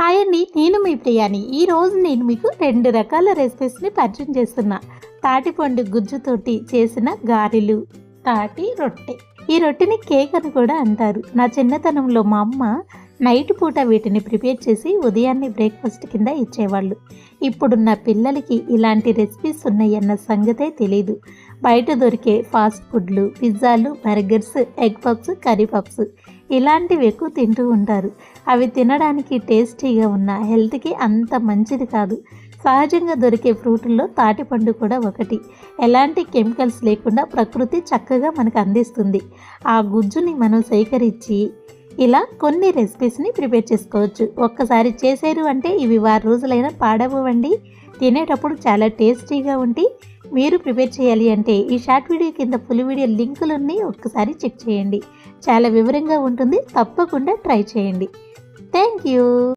Hi అండి, నేను మీ ప్రియాని. ఈరోజు నేను మీకు 2 రకాల రెసిపీస్ని పరిచయం చేస్తున్నా. తాటిపండు గుజ్జుతోటి చేసిన గారెలు, తాటి రొట్టె. ఈ రొట్టెని కేక్ అని కూడా అంటారు. నా చిన్నతనంలో మా అమ్మ నైట్ పూట వీటిని ప్రిపేర్ చేసి ఉదయాన్నే బ్రేక్ఫాస్ట్ కింద ఇచ్చేవాళ్ళు. ఇప్పుడున్న పిల్లలకి ఇలాంటి రెసిపీస్ ఉన్నాయన్న సంగతే తెలీదు. బయట దొరికే ఫాస్ట్ ఫుడ్లు, పిజ్జాలు, burgers, egg pups, curry pups ఇలాంటివి ఎక్కువ తింటూ ఉంటారు. అవి తినడానికి టేస్టీగా ఉన్న హెల్త్కి అంత మంచిది కాదు. సహజంగా దొరికే ఫ్రూటుల్లో తాటిపండు కూడా ఒకటి. ఎలాంటి కెమికల్స్ లేకుండా ప్రకృతి చక్కగా మనకు అందిస్తుంది. ఆ గుజ్జుని మనం సేకరించి ఇలా కొన్ని రెసిపీస్ని ప్రిపేర్ చేసుకోవచ్చు. ఒక్కసారి చేశారు అంటే ఇవి వారం రోజులైనా పాడవండి. తినేటప్పుడు చాలా టేస్టీగా ఉండి మీరు ప్రిపేర్ చేయాలి అంటే ఈ షార్ట్ వీడియో కింద ఫుల్ వీడియో లింకులున్నీ ఒక్కసారి చెక్ చేయండి. చాలా వివరంగా ఉంటుంది. తప్పకుండా ట్రై చేయండి. Thank you.